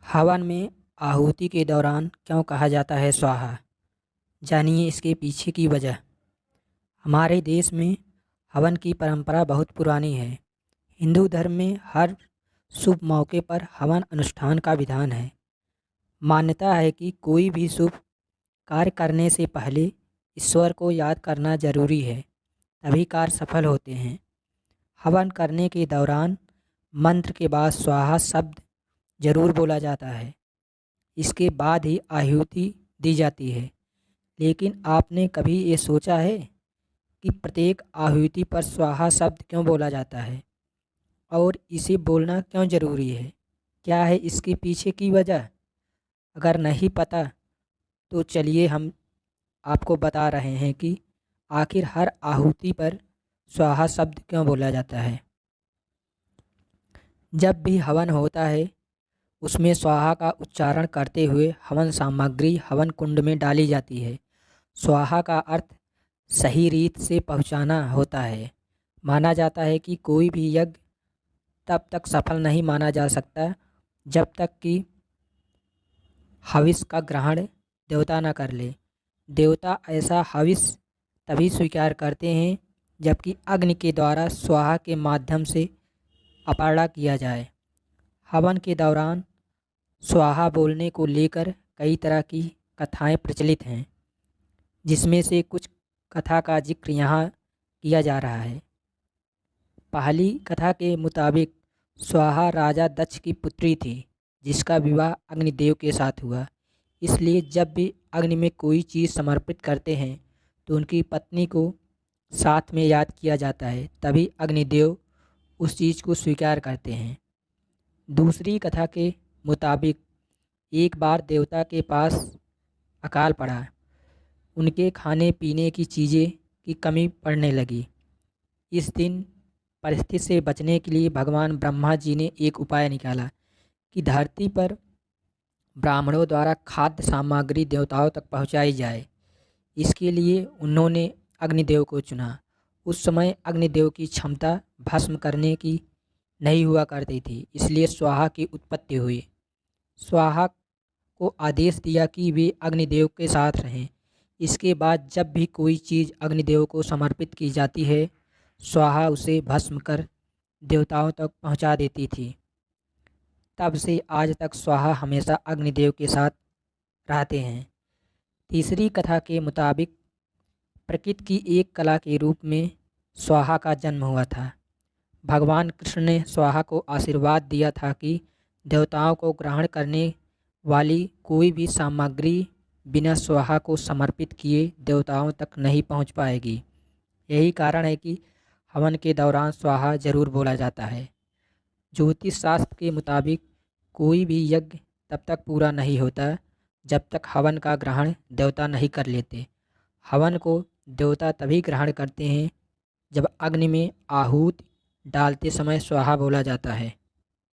हवन में आहुति के दौरान क्यों कहा जाता है स्वाहा? जानिए इसके पीछे की वजह। हमारे देश में हवन की परंपरा बहुत पुरानी है। हिंदू धर्म में हर शुभ मौके पर हवन अनुष्ठान का विधान है। मान्यता है कि कोई भी शुभ कार्य करने से पहले ईश्वर को याद करना जरूरी है, तभी कार्य सफल होते हैं। हवन करने के दौरान मंत्र के बाद स्वाहा शब्द जरूर बोला जाता है। इसके बाद ही आहुति दी जाती है। लेकिन आपने कभी ये सोचा है कि प्रत्येक आहुति पर स्वाहा शब्द क्यों बोला जाता है और इसे बोलना क्यों ज़रूरी है? क्या है इसके पीछे की वजह? अगर नहीं पता तो चलिए हम आपको बता रहे हैं कि आखिर हर आहुति पर स्वाहा शब्द क्यों बोला जाता है। जब भी हवन होता है उसमें स्वाहा का उच्चारण करते हुए हवन सामग्री हवन कुंड में डाली जाती है। स्वाहा का अर्थ सही रीत से पहुंचाना होता है। माना जाता है कि कोई भी यज्ञ तब तक सफल नहीं माना जा सकता जब तक कि हविस का ग्रहण देवता न कर ले। देवता ऐसा हविस तभी स्वीकार करते हैं जबकि अग्नि के द्वारा स्वाहा के माध्यम से अपाड़ा किया जाए। हवन के दौरान स्वाहा बोलने को लेकर कई तरह की कथाएं प्रचलित हैं, जिसमें से कुछ कथा का जिक्र यहाँ किया जा रहा है। पहली कथा के मुताबिक स्वाहा राजा दक्ष की पुत्री थी, जिसका विवाह अग्निदेव के साथ हुआ। इसलिए जब भी अग्नि में कोई चीज़ समर्पित करते हैं तो उनकी पत्नी को साथ में याद किया जाता है, तभी अग्निदेव उस चीज़ को स्वीकार करते हैं। दूसरी कथा के मुताबिक एक बार देवता के पास अकाल पड़ा। उनके खाने पीने की चीज़ें की कमी पड़ने लगी। इस दिन परिस्थिति से बचने के लिए भगवान ब्रह्मा जी ने एक उपाय निकाला कि धरती पर ब्राह्मणों द्वारा खाद्य सामग्री देवताओं तक पहुंचाई जाए। इसके लिए उन्होंने अग्निदेव को चुना। उस समय अग्निदेव की क्षमता भस्म करने की नहीं हुआ करती थी, इसलिए स्वाहा की उत्पत्ति हुई। स्वाहा को आदेश दिया कि वे अग्निदेव के साथ रहें। इसके बाद जब भी कोई चीज़ अग्निदेव को समर्पित की जाती है, स्वाहा उसे भस्म कर देवताओं तक पहुंचा देती थी। तब से आज तक स्वाहा हमेशा अग्निदेव के साथ रहते हैं। तीसरी कथा के मुताबिक प्रकृति की एक कला के रूप में स्वाहा का जन्म हुआ था। भगवान कृष्ण ने स्वाहा को आशीर्वाद दिया था कि देवताओं को ग्रहण करने वाली कोई भी सामग्री बिना स्वाहा को समर्पित किए देवताओं तक नहीं पहुंच पाएगी। यही कारण है कि हवन के दौरान स्वाहा जरूर बोला जाता है। ज्योतिष शास्त्र के मुताबिक कोई भी यज्ञ तब तक पूरा नहीं होता जब तक हवन का ग्रहण देवता नहीं कर लेते। हवन को देवता तभी ग्रहण करते हैं जब अग्नि में आहूत डालते समय स्वाहा बोला जाता है।